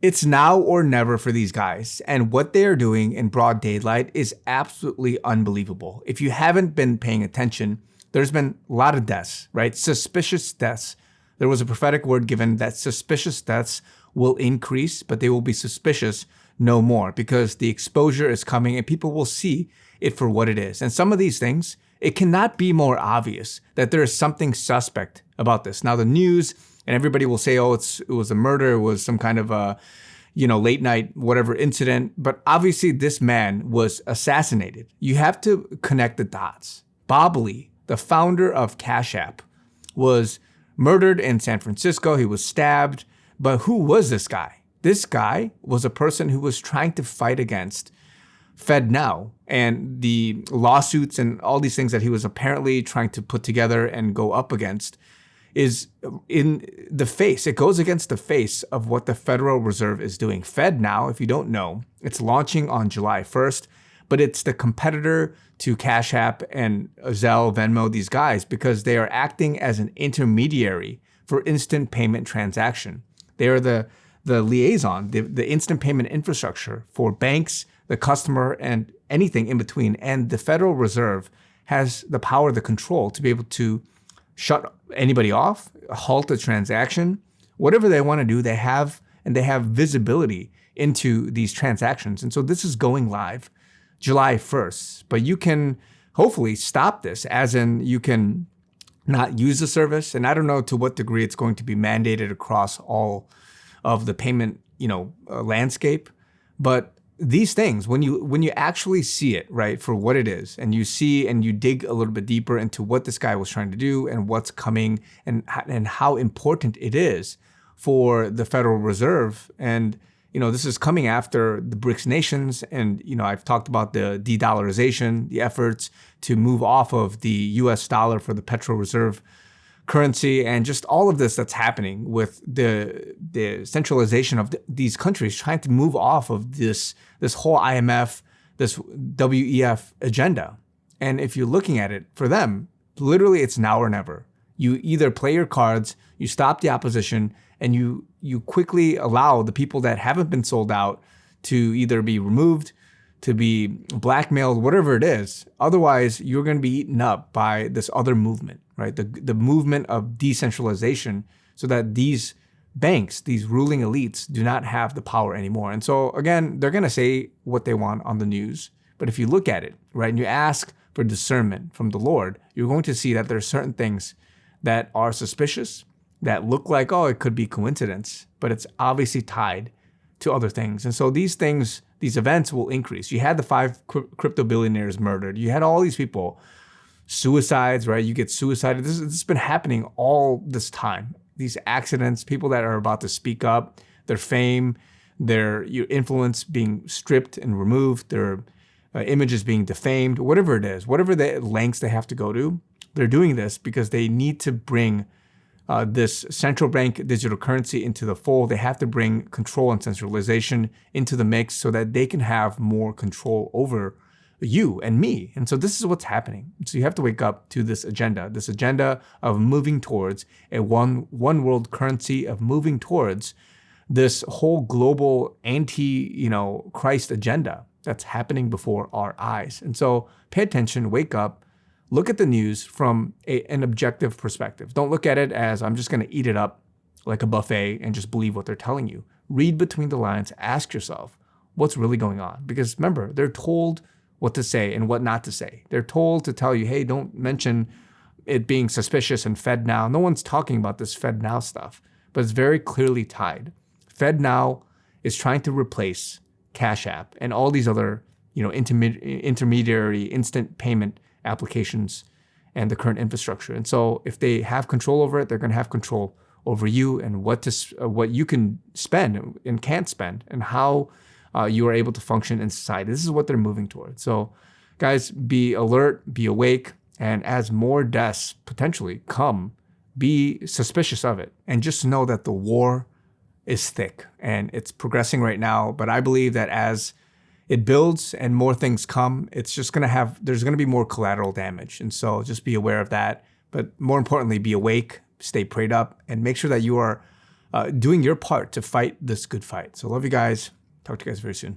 It's now or never for these guys. And what they are doing in broad daylight is absolutely unbelievable. If you haven't been paying attention, there's been a lot of deaths, right? Suspicious deaths. There was a prophetic word given that suspicious deaths will increase, but they will be suspicious no more because the exposure is coming and people will see it for what it is. And some of these things, it cannot be more obvious that there is something suspect about this. Now, the news and everybody will say, oh, it was a murder, it was some kind of a, late night, whatever incident. But obviously this man was assassinated. You have to connect the dots. Bob Lee, the founder of CashApp, was murdered in San Francisco. He was stabbed. But who was this guy? This guy was a person who was trying to fight against FedNow and the lawsuits and all these things that he was apparently trying to put together and go up against is in the face. It goes against the face of what the Federal Reserve is doing. FedNow, if you don't know, it's launching on July 1st, but it's the competitor to Cash App and Zelle, Venmo, these guys, because they are acting as an intermediary for instant payment transaction. They are the liaison, the instant payment infrastructure for banks, the customer, and anything in between. And the Federal Reserve has the power, the control to be able to shut anybody off, halt a transaction, whatever they want to do, they have, and they have visibility into these transactions. And so this is going live July 1st, but you can hopefully stop this, as in you can not use the service. And I don't know to what degree it's going to be mandated across all of the payment, landscape, but these things, when you actually see it, right, for what it is, and you see and you dig a little bit deeper into what this guy was trying to do and what's coming and how important it is for the Federal Reserve. And, this is coming after the BRICS nations. And, I've talked about the de-dollarization, the efforts to move off of the US dollar for the Petro Reserve currency, and just all of this that's happening with the centralization of these countries trying to move off of this whole IMF, this WEF agenda. And if you're looking at it, for them, literally it's now or never. You either play your cards, you stop the opposition, and you quickly allow the people that haven't been sold out to either be removed, to be blackmailed, whatever it is. Otherwise, you're going to be eaten up by this other movement, right? The movement of decentralization, so that these banks, these ruling elites, do not have the power anymore. And so again, they're going to say what they want on the news. But if you look at it, right, and you ask for discernment from the Lord, you're going to see that there are certain things that are suspicious, that look like, oh, it could be coincidence, but it's obviously tied to other things. And so these things, these events will increase. You had the 5 crypto billionaires murdered. You had all these people, suicides, right? You get suicided. This has been happening all this time. These accidents, people that are about to speak up, their fame, their influence being stripped and removed, their images being defamed, whatever it is, whatever the lengths they have to go to, they're doing this because they need to bring this central bank digital currency into the fold. They have to bring control and centralization into the mix so that they can have more control over you and me. And so this is what's happening. So you have to wake up to this agenda of moving towards a one world currency, of moving towards this whole global Christ agenda that's happening before our eyes. And so pay attention, wake up, look at the news from an objective perspective. Don't look at it as I'm just going to eat it up like a buffet and just believe what they're telling you. Read between the lines, ask yourself what's really going on. Because remember, they're told what to say and what not to say. They're told to tell you, hey, don't mention it being suspicious and FedNow. No one's talking about this FedNow stuff, but it's very clearly tied. FedNow is trying to replace Cash App and all these other, intermediary instant payment applications and the current infrastructure. And so if they have control over it, they're going to have control over you and what you can spend and can't spend, and how you are able to function in society. This is what they're moving towards. So guys, be alert, be awake, and as more deaths potentially come, be suspicious of it. And just know that the war is thick and it's progressing right now. But I believe that as it builds and more things come, it's just there's going to be more collateral damage. And so just be aware of that. But more importantly, be awake, stay prayed up, and make sure that you are doing your part to fight this good fight. So love you guys. Talk to you guys very soon.